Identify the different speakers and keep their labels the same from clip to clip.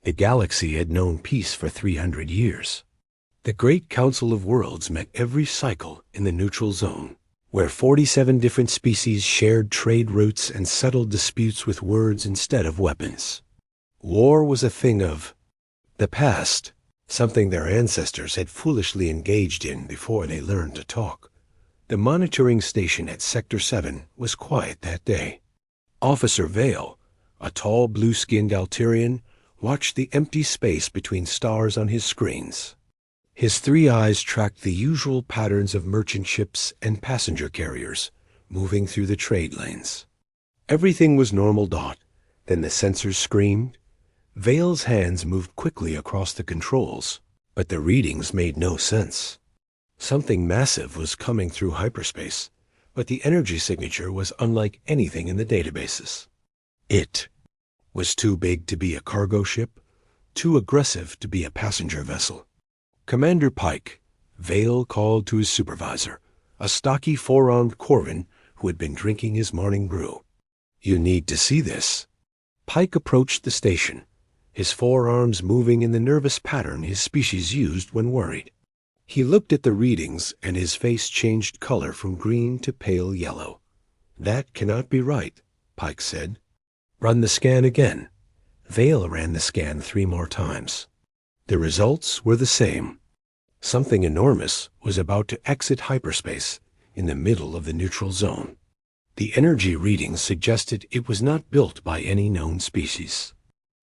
Speaker 1: The galaxy had known peace for 300 years. The Great Council of Worlds met every cycle in the neutral zone, where 47 different species shared trade routes and settled disputes with words instead of weapons. War was a thing of the past, something their ancestors had foolishly engaged in before they learned to talk. The monitoring station at Sector 7 was quiet that day. Officer Vale, a tall blue-skinned Altarian, watched the empty space between stars on his screens. His 3 eyes tracked the usual patterns of merchant ships and passenger carriers moving through the trade lanes. Everything was normal. Then the sensors screamed. Vale's hands moved quickly across the controls, but the readings made no sense. Something massive was coming through hyperspace, but the energy signature was unlike anything in the databases. It was too big to be a cargo ship, too aggressive to be a passenger vessel. Commander Pike, Vale called to his supervisor, a stocky 4-armed Corvin who had been drinking his morning brew. "You need to see this." Pike approached the station, his 4 arms moving in the nervous pattern his species used when worried. He looked at the readings and his face changed color from green to pale yellow. "That cannot be right," Pike said. "Run the scan again." Vale ran the scan 3 more times. The results were the same. Something enormous was about to exit hyperspace in the middle of the neutral zone. The energy readings suggested it was not built by any known species.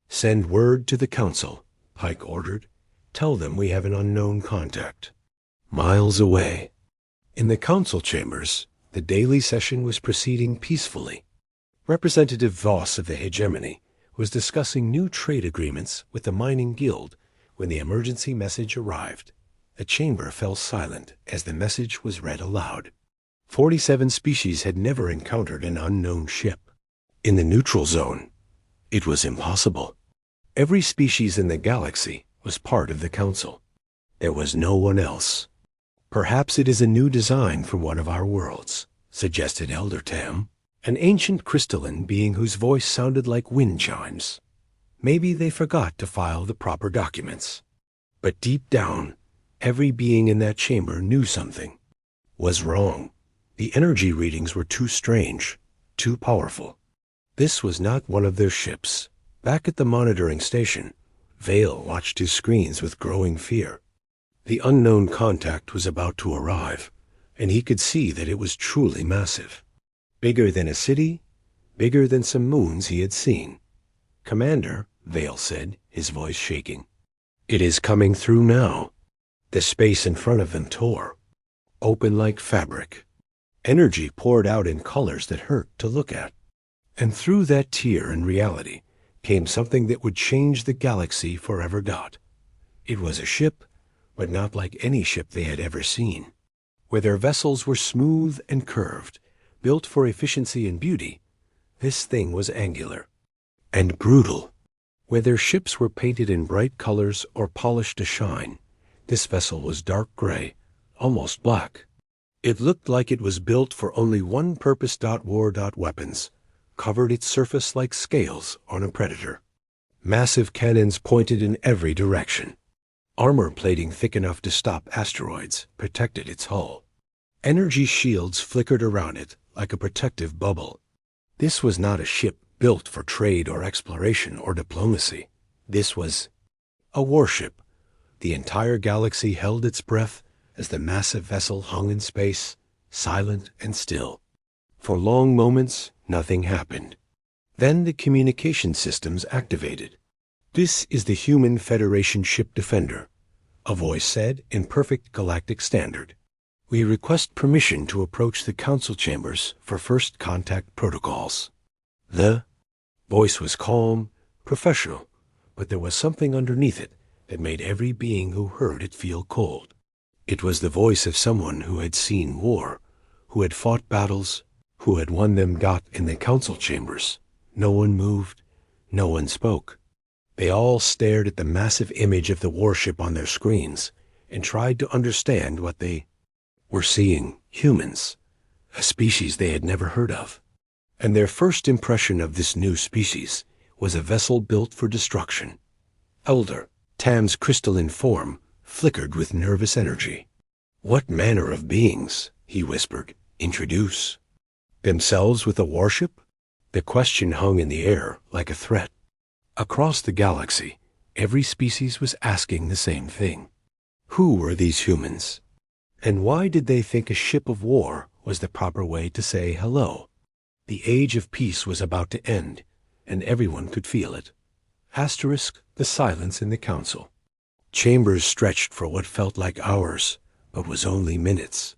Speaker 1: "Send word to the Council," Pike ordered. "Tell them we have an unknown contact." Miles away, in the Council chambers, the daily session was proceeding peacefully. Representative Voss of the Hegemony was discussing new trade agreements with the Mining Guild when the emergency message arrived. The chamber fell silent as the message was read aloud. 47 species had never encountered an unknown ship. In the neutral zone, it was impossible. Every species in the galaxy was part of the Council. There was no one else. "Perhaps it is a new design for one of our worlds," suggested Elder Tam, an ancient crystalline being whose voice sounded like wind chimes. Maybe they forgot to file the proper documents. But deep down, every being in that chamber knew something was wrong. The energy readings were too strange, too powerful. This was not one of their ships. Back at the monitoring station, Vale watched his screens with growing fear. The unknown contact was about to arrive, and he could see that it was truly massive. Bigger than a city, bigger than some moons he had seen. "Commander," Vale said, his voice shaking. "It is coming through now." The space in front of them tore, open like fabric. Energy poured out in colors that hurt to look at. And through that tear in reality came something that would change the galaxy forever. It was a ship, but not like any ship they had ever seen. Where their vessels were smooth and curved, built for efficiency and beauty, this thing was angular and brutal. Where their ships were painted in bright colors or polished to shine, this vessel was dark gray, almost black. It looked like it was built for only one purpose. War. Weapons covered its surface like scales on a predator. Massive cannons pointed in every direction. Armor plating thick enough to stop asteroids protected its hull. Energy shields flickered around it like a protective bubble. This was not a ship built for trade or exploration or diplomacy. This was a warship. The entire galaxy held its breath as the massive vessel hung in space, silent and still. For long moments, nothing happened. Then the communication systems activated. "This is the Human Federation Ship Defender," a voice said in perfect galactic standard. "We request permission to approach the Council chambers for first contact protocols." The voice was calm, professional, but there was something underneath it that made every being who heard it feel cold. It was the voice of someone who had seen war, who had fought battles, who had won them. In the Council chambers, no one moved, no one spoke. They all stared at the massive image of the warship on their screens and tried to understand what they were seeing. Humans, a species they had never heard of. And their first impression of this new species was a vessel built for destruction. Elder Tam's crystalline form flickered with nervous energy. "What manner of beings," he whispered, "introduce themselves with a warship?" The question hung in the air like a threat. Across the galaxy, every species was asking the same thing. Who were these humans? And why did they think a ship of war was the proper way to say hello? The age of peace was about to end, and everyone could feel it. Asterisk the silence in the council. Chambers stretched for what felt like hours, but was only minutes.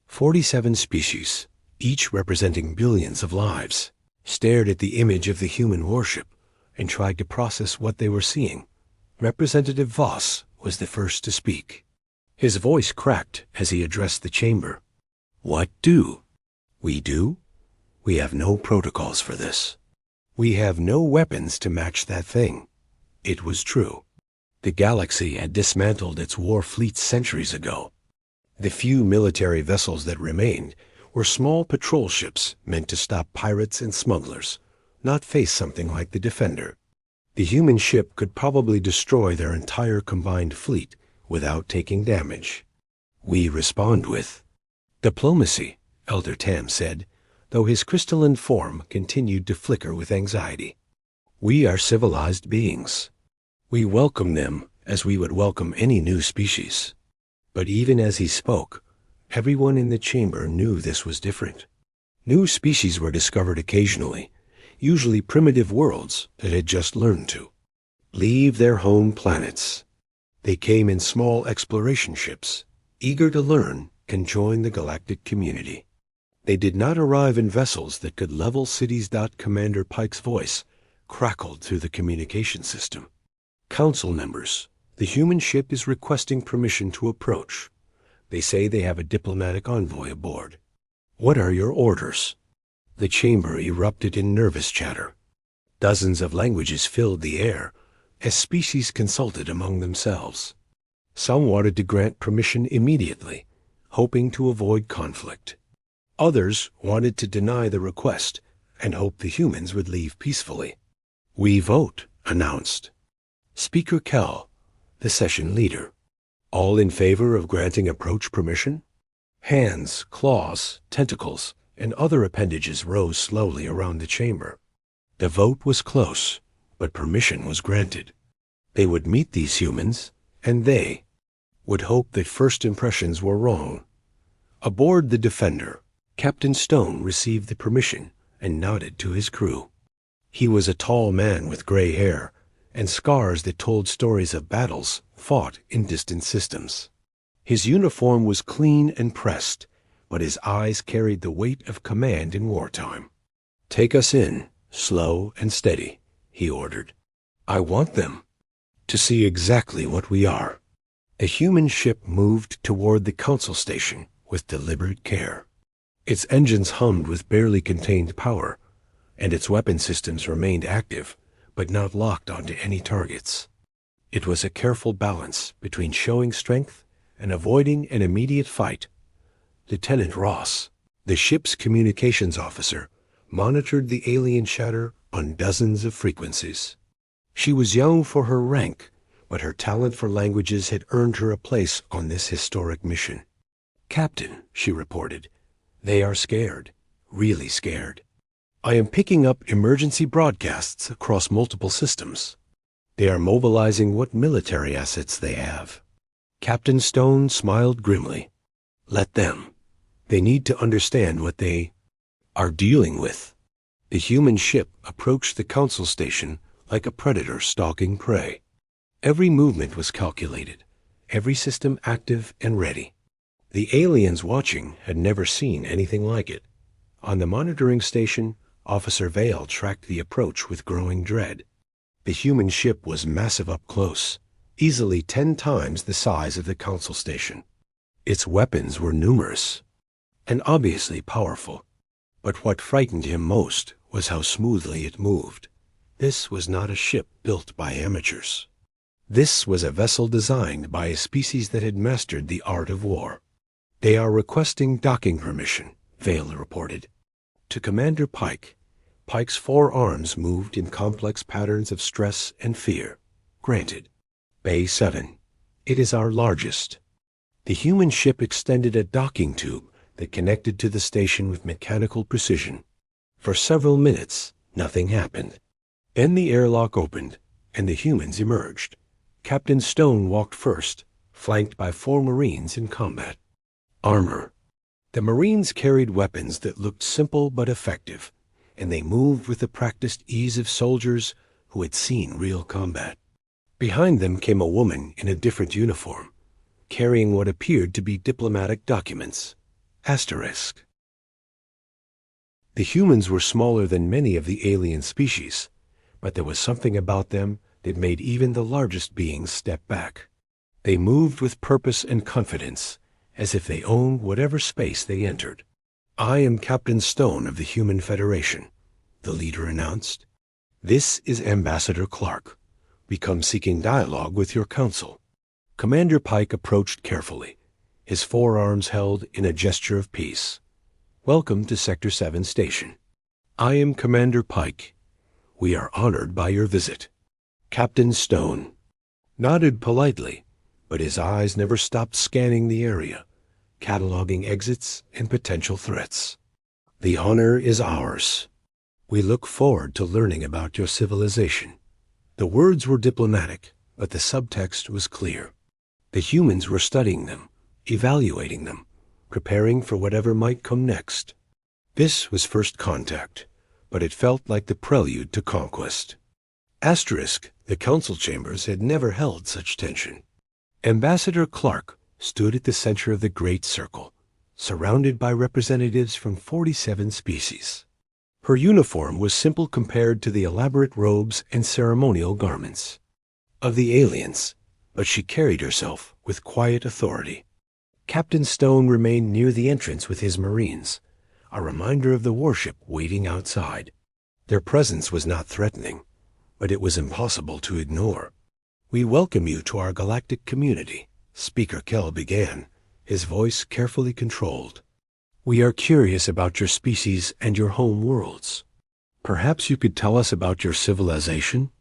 Speaker 1: 47 species, each representing billions of lives, stared at the image of the human warship and tried to process what they were seeing. Representative Voss was the first to speak. His voice cracked as he addressed the chamber. "What do? We do? We have no protocols for this. We have no weapons to match that thing." It was true. The galaxy had dismantled its war fleet centuries ago. The few military vessels that remained were small patrol ships meant to stop pirates and smugglers, not face something like the Defender. The human ship could probably destroy their entire combined fleet without taking damage. "We respond with diplomacy," Elder Tam said, though his crystalline form continued to flicker with anxiety. "We are civilized beings. We welcome them as we would welcome any new species." But even as he spoke, everyone in the chamber knew this was different. New species were discovered occasionally, usually primitive worlds that had just learned to leave their home planets. They came in small exploration ships, eager to learn and join the galactic community. They did not arrive in vessels that could level cities. Commander Pike's voice crackled through the communication system. "Council members, the human ship is requesting permission to approach. They say they have a diplomatic envoy aboard. What are your orders?" The chamber erupted in nervous chatter. Dozens of languages filled the air as species consulted among themselves. Some wanted to grant permission immediately, hoping to avoid conflict. Others wanted to deny the request and hoped the humans would leave peacefully. "We vote," announced Speaker Kell, the session leader. "All in favor of granting approach permission?" Hands, claws, tentacles, and other appendages rose slowly around the chamber. The vote was close, but permission was granted. They would meet these humans, and they would hope that first impressions were wrong. Aboard the Defender, Captain Stone received the permission and nodded to his crew. He was a tall man with gray hair and scars that told stories of battles fought in distant systems. His uniform was clean and pressed, but his eyes carried the weight of command in wartime. "Take us in, slow and steady," he ordered. "I want them to see exactly what we are." A human ship moved toward the council station with deliberate care. Its engines hummed with barely contained power, and its weapon systems remained active, but not locked onto any targets. It was a careful balance between showing strength and avoiding an immediate fight. Lieutenant Ross, the ship's communications officer, monitored the alien chatter on dozens of frequencies. She was young for her rank, but her talent for languages had earned her a place on this historic mission. "Captain," she reported, "they are scared, really scared. I am picking up emergency broadcasts across multiple systems. They are mobilizing what military assets they have." Captain Stone smiled grimly. "Let them. They need to understand what they are dealing with." The human ship approached the council station like a predator stalking prey. Every movement was calculated, every system active and ready. The aliens watching had never seen anything like it. On the monitoring station, Officer Vale tracked the approach with growing dread. The human ship was massive up close, easily 10 times the size of the council station. Its weapons were numerous and obviously powerful, but what frightened him most was how smoothly it moved. This was not a ship built by amateurs. This was a vessel designed by a species that had mastered the art of war. "They are requesting docking permission," Vale reported. To Commander Pike, Pike's 4 arms moved in complex patterns of stress and fear. "Granted." Bay 7. It is our largest. The human ship extended a docking tube that connected to the station with mechanical precision. For several minutes, nothing happened. Then the airlock opened, and the humans emerged. Captain Stone walked first, flanked by 4 Marines in combat. Armor. The Marines carried weapons that looked simple but effective, and they moved with the practiced ease of soldiers who had seen real combat. Behind them came a woman in a different uniform, carrying what appeared to be diplomatic documents. Asterisk. The humans were smaller than many of the alien species, but there was something about them that made even the largest beings step back. They moved with purpose and confidence, as if they owned whatever space they entered. "I am Captain Stone of the Human Federation," the leader announced. "This is Ambassador Clark. We come seeking dialogue with your council." Commander Pike approached carefully, his forearms held in a gesture of peace. "Welcome to Sector 7 Station. I am Commander Pike. We are honored by your visit." Captain Stone nodded politely, but his eyes never stopped scanning the area, cataloging exits and potential threats. "The honor is ours. We look forward to learning about your civilization." The words were diplomatic, but the subtext was clear. The humans were studying them, evaluating them, preparing for whatever might come next. This was first contact, but it felt like the prelude to conquest. Asterisk, the council chambers had never held such tension. Ambassador Clark stood at the center of the great circle, surrounded by representatives from 47 species. Her uniform was simple compared to the elaborate robes and ceremonial garments of the aliens, but she carried herself with quiet authority. Captain Stone remained near the entrance with his Marines, a reminder of the warship waiting outside. Their presence was not threatening, but it was impossible to ignore. "We welcome you to our galactic community," Speaker Kell began, his voice carefully controlled. "We are curious about your species and your home worlds. Perhaps you could tell us about your civilization?"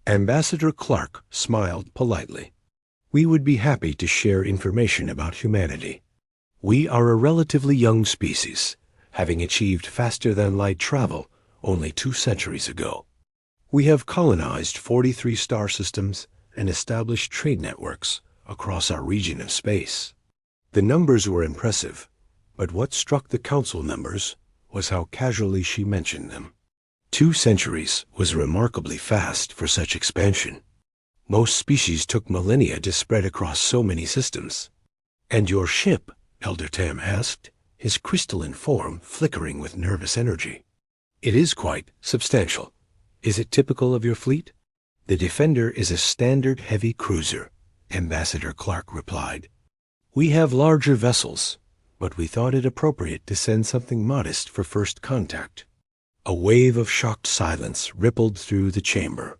Speaker 1: Ambassador Clark smiled politely. "We would be happy to share information about humanity. We are a relatively young species, having achieved faster-than-light travel only 2 centuries ago. We have colonized 43 star systems and established trade networks across our region of space." The numbers were impressive, but what struck the council members was how casually she mentioned them. 2 centuries was remarkably fast for such expansion. Most species took millennia to spread across so many systems. "And your ship?" Elder Tam asked, his crystalline form flickering with nervous energy. "It is quite substantial. Is it typical of your fleet?" "The Defender is a standard heavy cruiser," Ambassador Clark replied. "We have larger vessels, but we thought it appropriate to send something modest for first contact." A wave of shocked silence rippled through the chamber.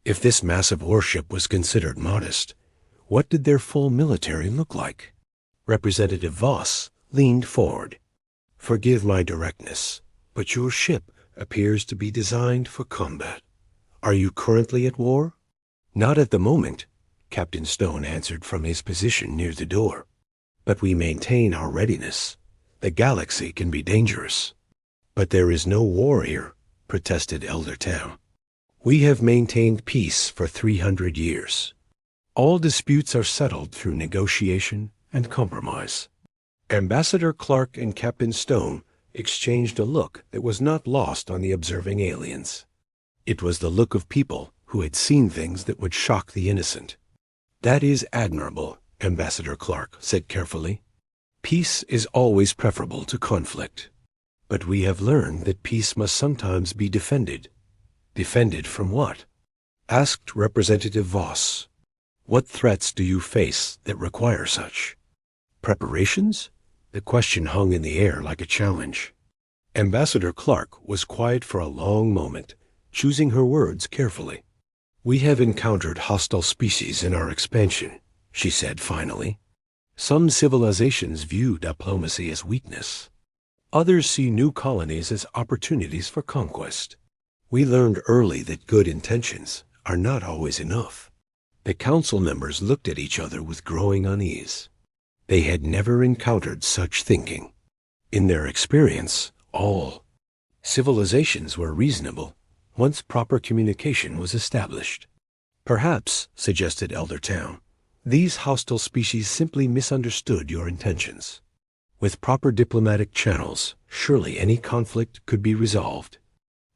Speaker 1: If this massive warship was considered modest, what did their full military look like? Representative Voss leaned forward. "Forgive my directness, but your ship appears to be designed for combat. Are you currently at war?" "Not at the moment," Captain Stone answered from his position near the door. "But we maintain our readiness. The galaxy can be dangerous." "But there is no war here," protested Elder Tam. "We have maintained peace for 300 years. All disputes are settled through negotiation and compromise." Ambassador Clark and Captain Stone exchanged a look that was not lost on the observing aliens. It was the look of people who had seen things that would shock the innocent. "That is admirable," Ambassador Clark said carefully. "Peace is always preferable to conflict. But we have learned that peace must sometimes be defended." "Defended from what?" asked Representative Voss. "What threats do you face that require such?" "Preparations?" The question hung in the air like a challenge. Ambassador Clark was quiet for a long moment, choosing her words carefully. "We have encountered hostile species in our expansion," she said finally. "Some civilizations view diplomacy as weakness. Others see new colonies as opportunities for conquest. We learned early that good intentions are not always enough. The council members looked at each other with growing unease. They had never encountered such thinking. In their experience, all civilizations were reasonable once proper communication was established. Perhaps, suggested Elder Tam, these hostile species simply misunderstood your intentions. With proper diplomatic channels, surely any conflict could be resolved.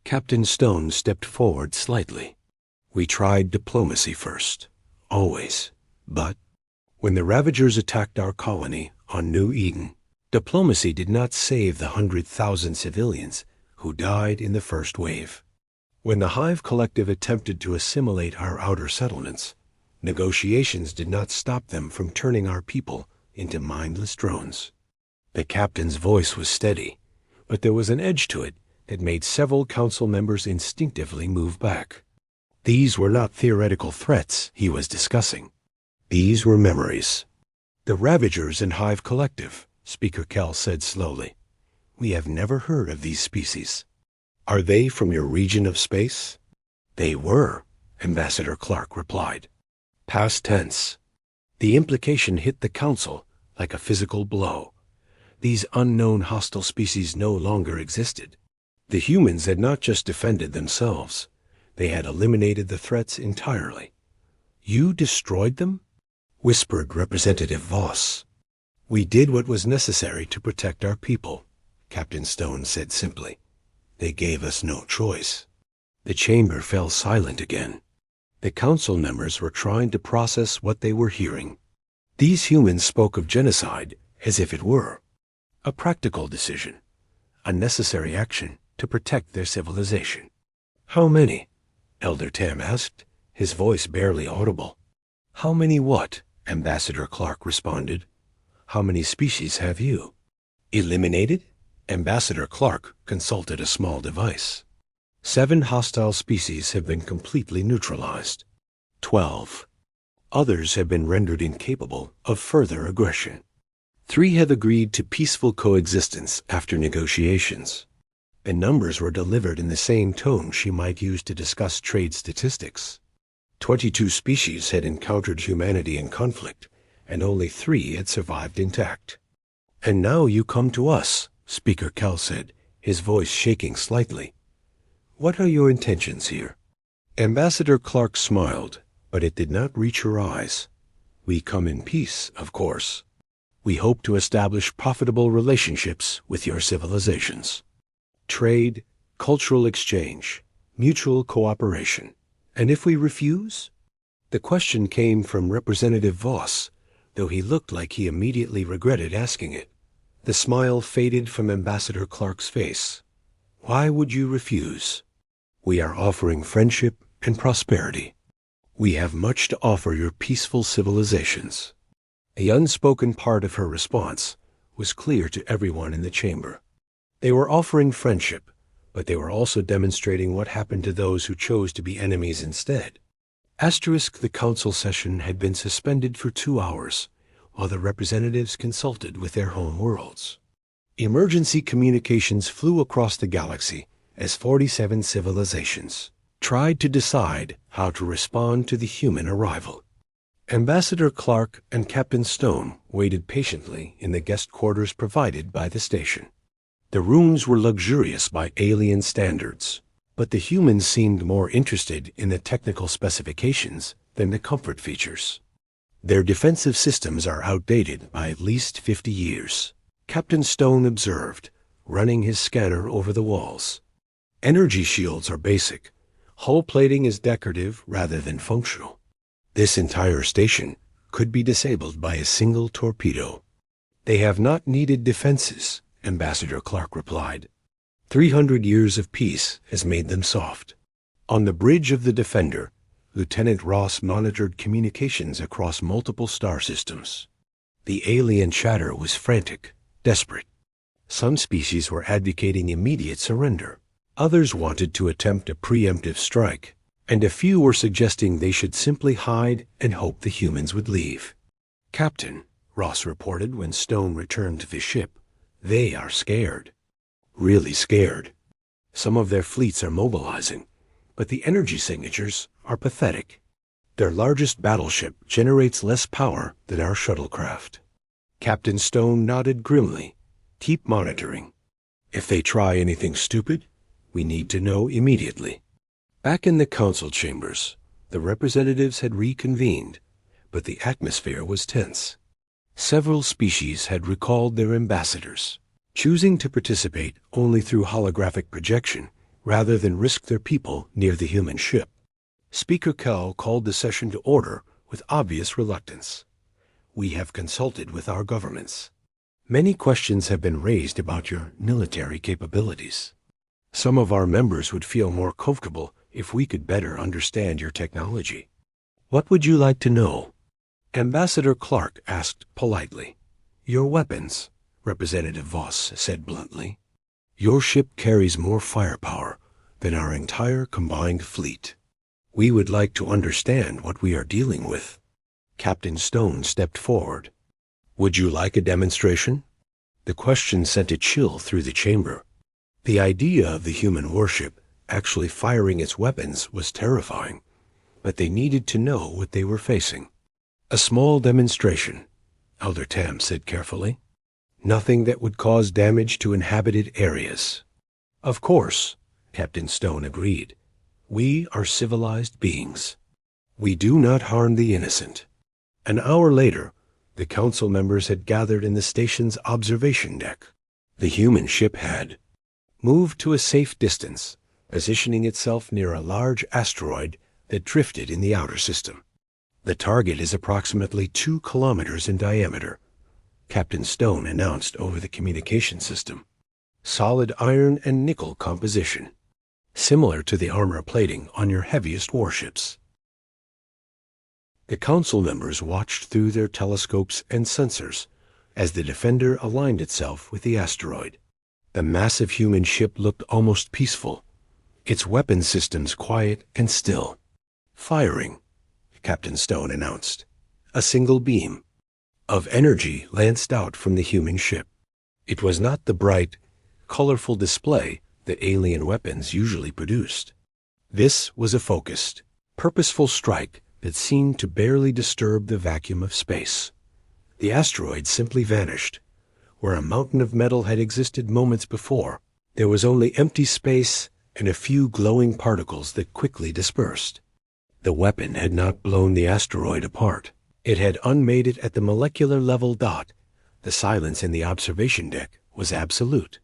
Speaker 1: Captain Stone stepped forward slightly. We tried diplomacy first, always. But when the Ravagers attacked our colony on New Eden, diplomacy did not save the 100,000 civilians who died in the first wave. When the Hive Collective attempted to assimilate our outer settlements, negotiations did not stop them from turning our people into mindless drones. The captain's voice was steady, but there was an edge to it that made several council members instinctively move back. These were not theoretical threats he was discussing. These were memories. The Ravagers and Hive Collective, Speaker Kell said slowly. We have never heard of these species. Are they from your region of space? They were, Ambassador Clark replied. Past tense. The implication hit the council like a physical blow. These unknown hostile species no longer existed. The humans had not just defended themselves. They had eliminated the threats entirely. You destroyed them? Whispered Representative Voss. We did what was necessary to protect our people, Captain Stone said simply. They gave us no choice. The chamber fell silent again. The council members were trying to process what they were hearing. These humans spoke of genocide as if it were a practical decision, a necessary action to protect their civilization. How many? Elder Tam asked, his voice barely audible. How many what? Ambassador Clark responded. How many species have you eliminated? Ambassador Clark consulted a small device. 7 hostile species have been completely neutralized. 12. Others have been rendered incapable of further aggression. 3 have agreed to peaceful coexistence after negotiations. The numbers were delivered in the same tone she might use to discuss trade statistics. 22 species had encountered humanity in conflict, and only 3 had survived intact. And now you come to us, Speaker Kell said, his voice shaking slightly. What are your intentions here? Ambassador Clark smiled, but it did not reach her eyes. We come in peace, of course. We hope to establish profitable relationships with your civilizations. Trade, cultural exchange, mutual cooperation. And if we refuse? The question came from Representative Voss, though he looked like he immediately regretted asking it. The smile faded from Ambassador Clark's face. Why would you refuse? We are offering friendship and prosperity. We have much to offer your peaceful civilizations. The unspoken part of her response was clear to everyone in the chamber. They were offering friendship, but they were also demonstrating what happened to those who chose to be enemies instead. The council session had been suspended for 2 hours, while the representatives consulted with their home worlds. Emergency communications flew across the galaxy as 47 civilizations tried to decide how to respond to the human arrival. Ambassador Clark and Captain Stone waited patiently in the guest quarters provided by the station. The rooms were luxurious by alien standards, but the humans seemed more interested in the technical specifications than the comfort features. Their defensive systems are outdated by at least 50 years, Captain Stone observed, running his scanner over the walls. Energy shields are basic. Hull plating is decorative rather than functional. This entire station could be disabled by a single torpedo. They have not needed defenses, Ambassador Clark replied. 300 years of peace has made them soft. On the bridge of the Defender, Lieutenant Ross monitored communications across multiple star systems. The alien chatter was frantic, desperate. Some species were advocating immediate surrender. Others wanted to attempt a preemptive strike, and a few were suggesting they should simply hide and hope the humans would leave. Captain, Ross reported when Stone returned to the ship, they are scared. Really scared. Some of their fleets are mobilizing, but the energy signatures are pathetic. Their largest battleship generates less power than our shuttlecraft. Captain Stone nodded grimly. Keep monitoring. If they try anything stupid, we need to know immediately. Back in the council chambers, the representatives had reconvened, but the atmosphere was tense. Several species had recalled their ambassadors, choosing to participate only through holographic projection rather than risk their people near the human ship. Speaker Kell called the session to order with obvious reluctance. We have consulted with our governments. Many questions have been raised about your military capabilities. Some of our members would feel more comfortable if we could better understand your technology. What would you like to know? Ambassador Clark asked politely. Your weapons, Representative Voss said bluntly. Your ship carries more firepower than our entire combined fleet. We would like to understand what we are dealing with. Captain Stone stepped forward. Would you like a demonstration? The question sent a chill through the chamber. The idea of the human warship actually firing its weapons was terrifying, but they needed to know what they were facing. A small demonstration, Elder Tam said carefully. Nothing that would cause damage to inhabited areas. Of course, Captain Stone agreed. We are civilized beings. We do not harm the innocent. An hour later, the council members had gathered in the station's observation deck. The human ship had moved to a safe distance, positioning itself near a large asteroid that drifted in the outer system. The target is approximately 2 kilometers in diameter, Captain Stone announced over the communication system. Solid iron and nickel composition, similar to the armor plating on your heaviest warships. The council members watched through their telescopes and sensors as the Defender aligned itself with the asteroid. The massive human ship looked almost peaceful, its weapon systems quiet and still. Firing, Captain Stone announced. A single beam of energy lanced out from the human ship. It was not the bright, colorful display that alien weapons usually produced. This was a focused, purposeful strike that seemed to barely disturb the vacuum of space. The asteroid simply vanished. Where a mountain of metal had existed moments before, there was only empty space and a few glowing particles that quickly dispersed. The weapon had not blown the asteroid apart. It had unmade it at the molecular level. The silence in the observation deck was absolute.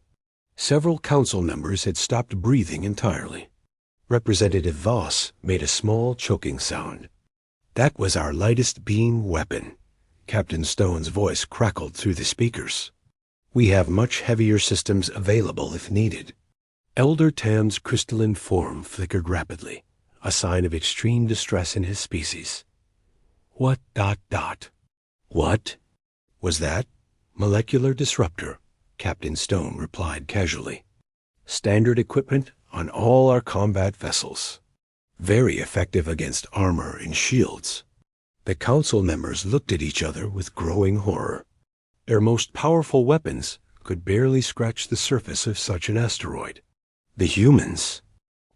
Speaker 1: Several council members had stopped breathing entirely. Representative Voss made a small choking sound. That was our lightest beam weapon. Captain Stone's voice crackled through the speakers. We have much heavier systems available if needed. Elder Tam's crystalline form flickered rapidly, a sign of extreme distress in his species. What? What? Was that? Molecular disruptor, Captain Stone replied casually. Standard equipment on all our combat vessels. Very effective against armor and shields. The council members looked at each other with growing horror. Their most powerful weapons could barely scratch the surface of such an asteroid. The humans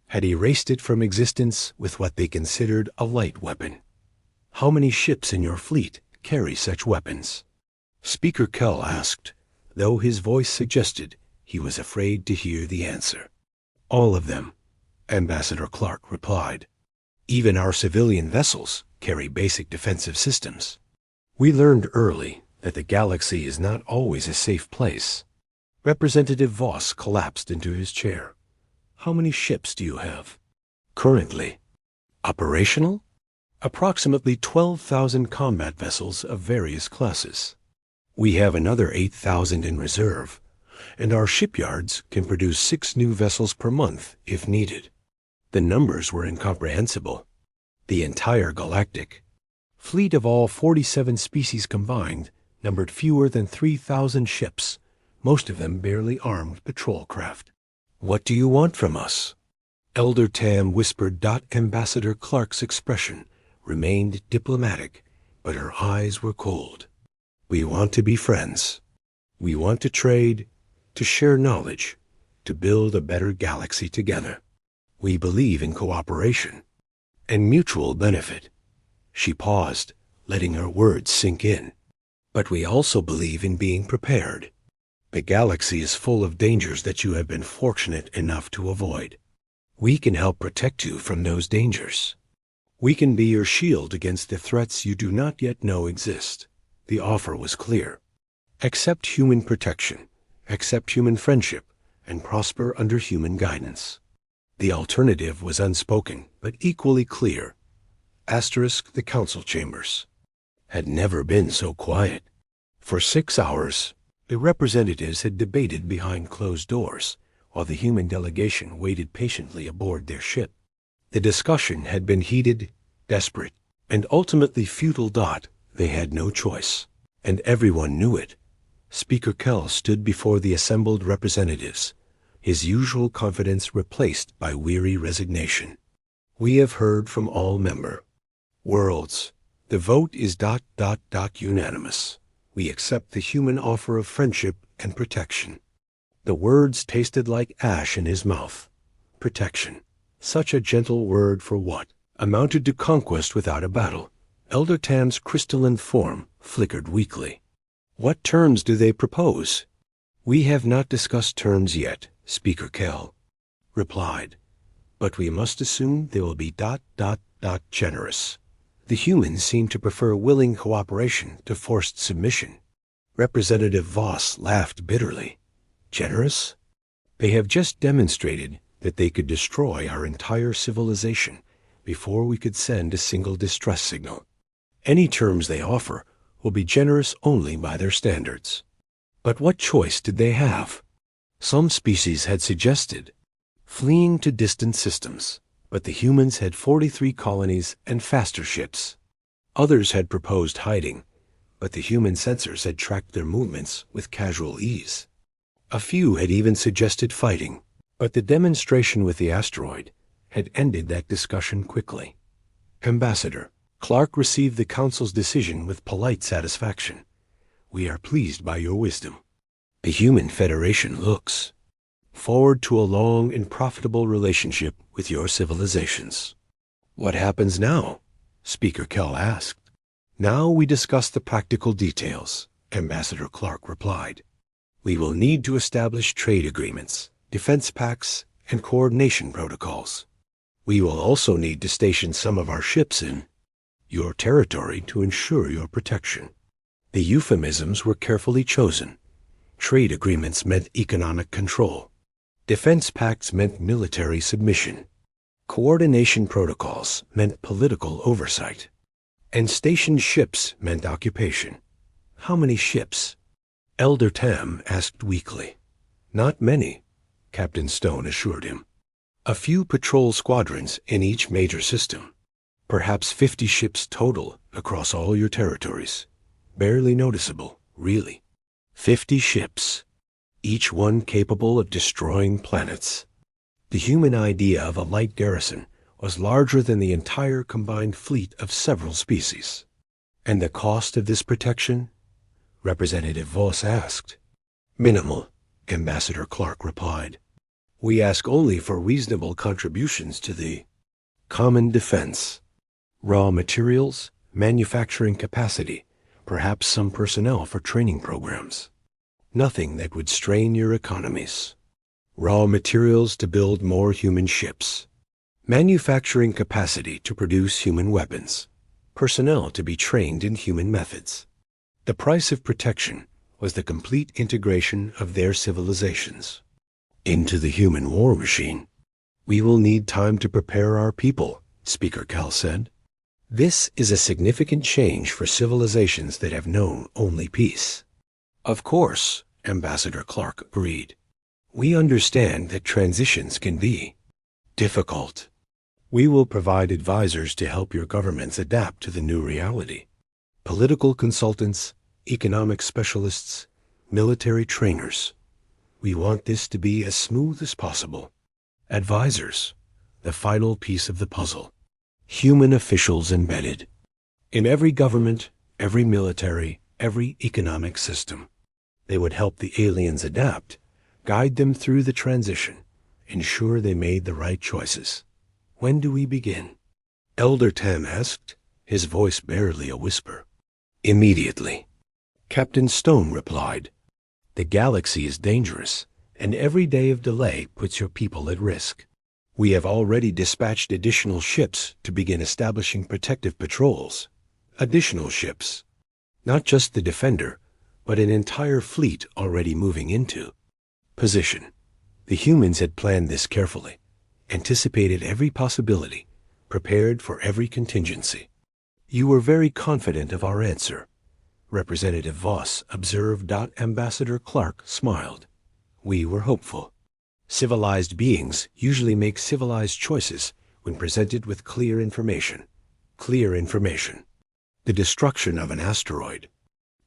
Speaker 1: had erased it from existence with what they considered a light weapon. How many ships in your fleet carry such weapons? Speaker Kell asked, though his voice suggested he was afraid to hear the answer. All of them, Ambassador Clark replied. Even our civilian vessels carry basic defensive systems. We learned early that the galaxy is not always a safe place. Representative Voss collapsed into his chair. How many ships do you have? Currently. Operational? Approximately 12,000 combat vessels of various classes. We have another 8,000 in reserve, and our shipyards can produce 6 new vessels per month if needed. The numbers were incomprehensible. The entire Galactic fleet of all 47 species combined numbered fewer than 3,000 ships, most of them barely armed patrol craft. What do you want from us? Elder Tam whispered. Ambassador Clark's expression remained diplomatic, but her eyes were cold. We want to be friends. We want to trade, to share knowledge, to build a better galaxy together. We believe in cooperation and mutual benefit. She paused, letting her words sink in. But we also believe in being prepared. The galaxy is full of dangers that you have been fortunate enough to avoid. We can help protect you from those dangers. We can be your shield against the threats you do not yet know exist. The offer was clear. Accept human protection, accept human friendship, and prosper under human guidance. The alternative was unspoken, but equally clear. The council chambers had never been so quiet. For 6 hours, the representatives had debated behind closed doors, while the human delegation waited patiently aboard their ship. The discussion had been heated, desperate, and ultimately futile. They had no choice, and everyone knew it. Speaker Kell stood before the assembled representatives, his usual confidence replaced by weary resignation. We have heard from all member worlds. The vote is unanimous. We accept the human offer of friendship and protection. The words tasted like ash in his mouth. Protection. Such a gentle word for what amounted to conquest without a battle. Elder Tam's crystalline form flickered weakly. What terms do they propose? We have not discussed terms yet, Speaker Kell replied. But we must assume they will be generous. The humans seem to prefer willing cooperation to forced submission. Representative Voss laughed bitterly. Generous? They have just demonstrated that they could destroy our entire civilization before we could send a single distress signal. Any terms they offer will be generous only by their standards. But what choice did they have? Some species had suggested fleeing to distant systems, but the humans had 43 colonies and faster ships. Others had proposed hiding, but the human sensors had tracked their movements with casual ease. A few had even suggested fighting, but the demonstration with the asteroid had ended that discussion quickly. Ambassador Clark received the Council's decision with polite satisfaction. We are pleased by your wisdom. The Human Federation looks forward to a long and profitable relationship with your civilizations. What happens now? Speaker Kell asked. Now we discuss the practical details, Ambassador Clark replied. We will need to establish trade agreements, defense pacts, and coordination protocols. We will also need to station some of our ships in your territory to ensure your protection. The euphemisms were carefully chosen. Trade agreements meant economic control. Defense pacts meant military submission. Coordination protocols meant political oversight. And stationed ships meant occupation. How many ships? Elder Tam asked weakly. Not many, Captain Stone assured him. A few patrol squadrons in each major system. Perhaps 50 ships total across all your territories. Barely noticeable, really. 50 ships, each one capable of destroying planets. The human idea of a light garrison was larger than the entire combined fleet of several species. And the cost of this protection? Representative Voss asked. Minimal, Ambassador Clark replied. We ask only for reasonable contributions to the common defense. Raw materials, manufacturing capacity, perhaps some personnel for training programs. Nothing that would strain your economies. Raw materials to build more human ships. Manufacturing capacity to produce human weapons. Personnel to be trained in human methods. The price of protection was the complete integration of their civilizations into the human war machine. We will need time to prepare our people, Speaker Kell said. This is a significant change for civilizations that have known only peace. Of course, Ambassador Clark agreed. We understand that transitions can be difficult. We will provide advisors to help your governments adapt to the new reality. Political consultants, economic specialists, military trainers. We want this to be as smooth as possible. Advisors, the final piece of the puzzle. Human officials embedded in every government, every military, every economic system. They would help the aliens adapt, guide them through the transition, ensure they made the right choices. When do we begin? Elder Tam asked. his voice barely a whisper. Immediately. Captain Stone replied, "The galaxy is dangerous, and every day of delay puts your people at risk. We have already dispatched additional ships to begin establishing protective patrols. Additional ships. Not just the Defender, but an entire fleet already moving into position." The humans had planned this carefully, anticipated every possibility, prepared for every contingency. "You were very confident of our answer," Representative Voss observed. Ambassador Clark smiled. "We were hopeful. Civilized beings usually make civilized choices when presented with clear information. Clear information. The destruction of an asteroid,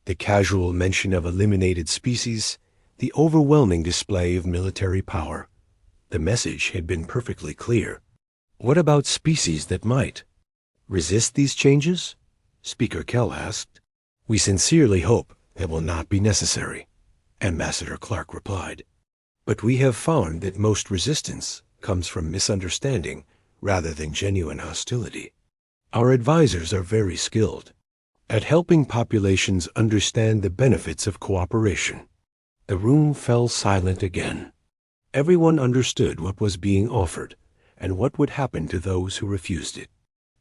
Speaker 1: the casual mention of eliminated species, the overwhelming display of military power. The message had been perfectly clear. What about species that might resist these changes? Speaker Kell asked. "We sincerely hope it will not be necessary," Ambassador Clark replied. "But we have found that most resistance comes from misunderstanding rather than genuine hostility. Our advisors are very skilled at helping populations understand the benefits of cooperation." The room fell silent again. Everyone understood what was being offered and what would happen to those who refused it.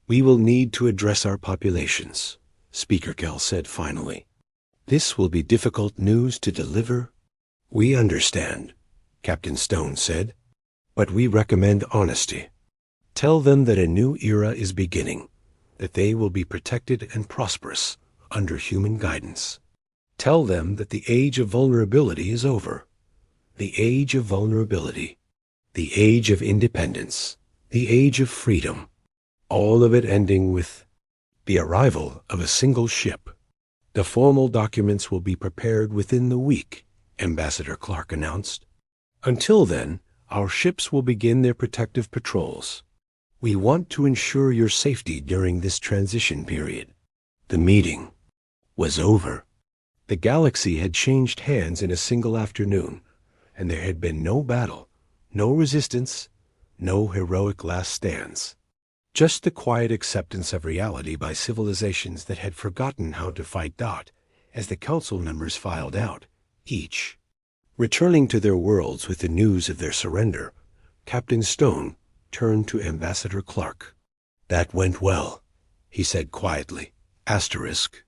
Speaker 1: "We will need to address our populations," Speaker Kell said finally. "This will be difficult news to deliver." "We understand," Captain Stone said, "but we recommend honesty. Tell them that a new era is beginning, that they will be protected and prosperous under human guidance. Tell them that the age of vulnerability is over. The age of vulnerability. The age of independence. The age of freedom. All of it ending with the arrival of a single ship. The formal documents will be prepared within the week," Ambassador Clark announced. "Until then, our ships will begin their protective patrols. We want to ensure your safety during this transition period." The meeting was over. The galaxy had changed hands in a single afternoon, and there had been no battle, no resistance, no heroic last stands. Just the quiet acceptance of reality by civilizations that had forgotten how to fight. As the council members filed out, each returning to their worlds with the news of their surrender, Captain Stone turned to Ambassador Clark. "That went well," he said quietly. Asterisk.